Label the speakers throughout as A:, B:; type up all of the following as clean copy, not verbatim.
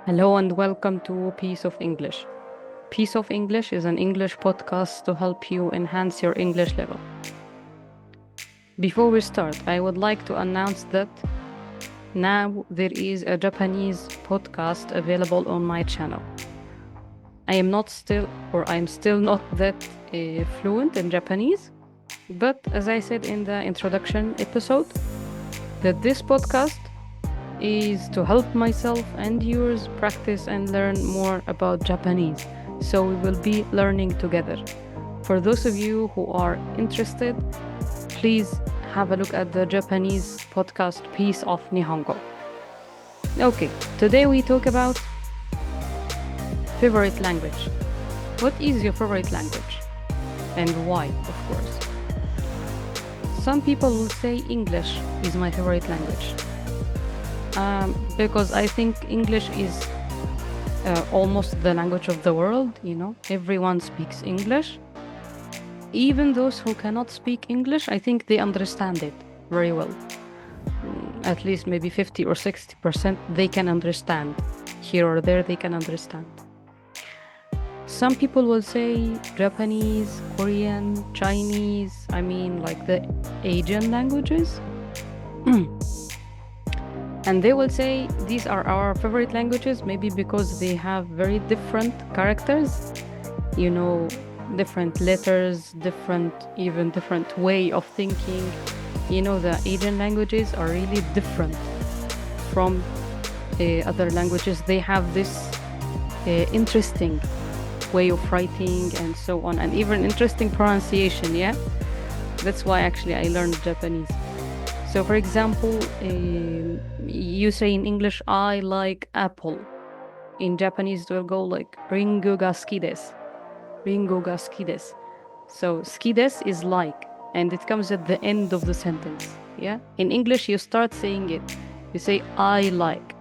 A: Hello and welcome to Piece of English. Piece of English is an English podcast to help you enhance your English level. Before we start, I would like to announce that now there is a Japanese podcast available on my channel. I'm still not that fluent in Japanese, but as I said in the introduction episode, that this podcast is to help myself and yours practice and learn more about Japanese. So we will be learning together. For those of you who are interested, please have a look at the Japanese podcast Piece of Nihongo. Okay, today we talk about favorite language. What is your favorite language? And why, of course? Some people will say English is my favorite language. Because I think English is almost the language of the world, everyone speaks English. Even those who cannot speak English, I think they understand it very well. At least maybe 50 or 60% they can understand. Here or there they can understand. Some people will say Japanese, Korean, Chinese, like the Asian languages. And they will say these are our favorite languages, maybe because they have very different characters, different letters, different way of thinking. The Asian languages are really different from other languages. They have this interesting way of writing and so on, and even interesting pronunciation, yeah? That's why actually I learned Japanese. So, for example, you say in English, I like apple. In Japanese, it will go like, ringo ga suki desu. Ringo ga suki desu. So, suki desu is like, and it comes at the end of the sentence, yeah? In English, you start saying it. You say, I like.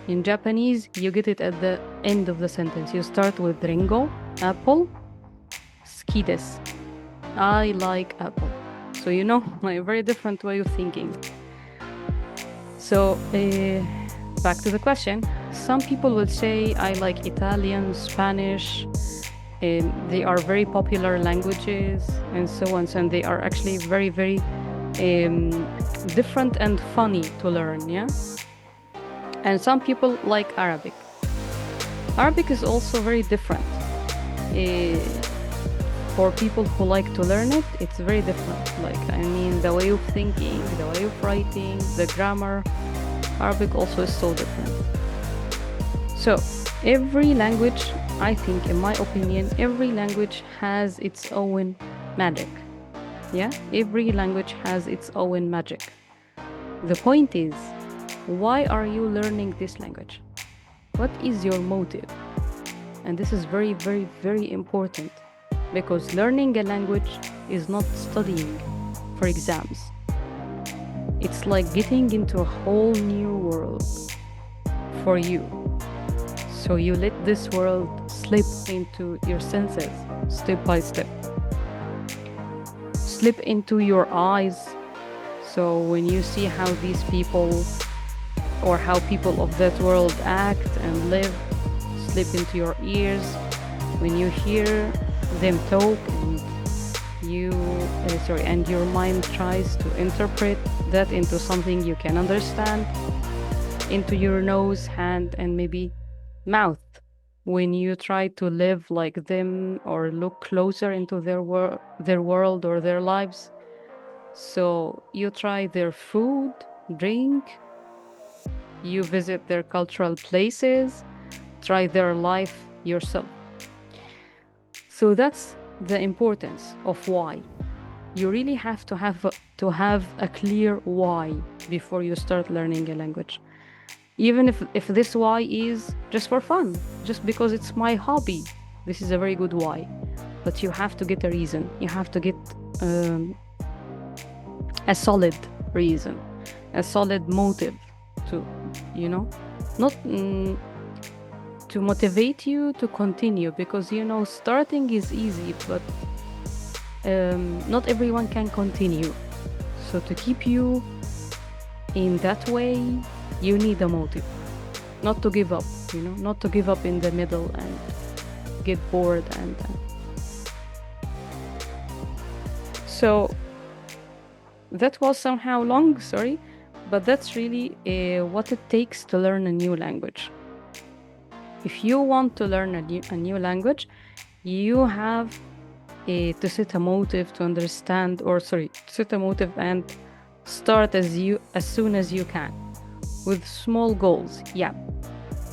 A: In Japanese, you get it at the end of the sentence. You start with ringo, apple, suki desu. I like apple. So, a very different way of thinking. So, back to the question. Some people will say, I like Italian, Spanish. They are very popular languages and so on. And they are actually very, very different and funny to learn, yeah? And some people like Arabic. Arabic is also very different. For people who like to learn it, it's very different. The way of thinking, the way of writing, the grammar, Arabic also is so different. So, every language, I think, in my opinion, every language has its own magic. Yeah? Every language has its own magic. The point is, why are you learning this language? What is your motive? And this is very, very, very important. Because learning a language is not studying for exams. It's like getting into a whole new world for you. So you let this world slip into your senses step by step. Slip into your eyes. So when you see how these people or how people of that world act and live, slip into your ears. When you hear them talk and your mind tries to interpret that into something you can understand, into your nose, hand, and maybe mouth. When you try to live like them or look closer into their world or their lives, so you try their food, drink, you visit their cultural places, try their life yourself. So that's the importance of why. You really have to have a clear why before you start learning a language. Even if this why is just for fun, just because it's my hobby, this is a very good why. But you have to get a reason. You have to get a solid reason, a solid motive to, not to motivate you to continue, because starting is easy, but not everyone can continue. So to keep you in that way, you need a motive, not to give up. not to give up in the middle and get bored. And so that was somehow long, sorry, but that's really what it takes to learn a new language. If you want to learn a new language, you have to set a motive to understand, set a motive and start as soon as you can with small goals. Yeah,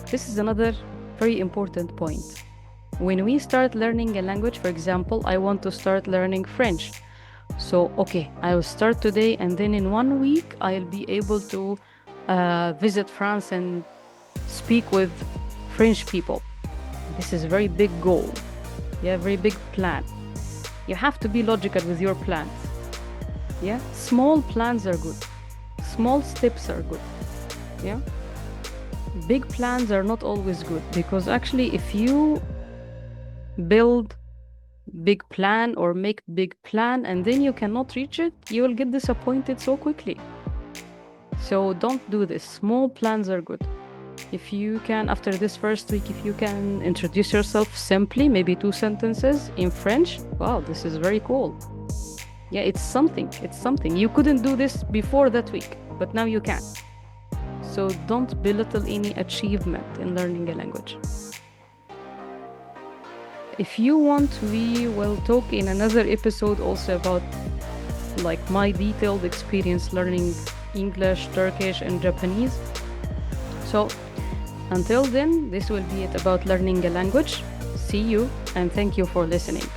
A: this is another very important point. When we start learning a language, for example, I want to start learning French. So, okay, I will start today, and then in 1 week, I'll be able to visit France and speak with French people. This is a very big goal. Yeah, very big plan. You have to be logical with your plans. Yeah, small plans are good. Small steps are good. Yeah, big plans are not always good, because actually, if you build big plan or make big plan and then you cannot reach it, you will get disappointed so quickly. So don't do this. Small plans are good. If you can, after this first week, if you can introduce yourself simply, maybe 2 sentences in French, wow, this is very cool. Yeah, it's something. You couldn't do this before that week, but now you can. So don't belittle any achievement in learning a language. If you want, we will talk in another episode also about like my detailed experience learning English, Turkish, and Japanese. So until then, this will be it about learning a language. See you, and thank you for listening.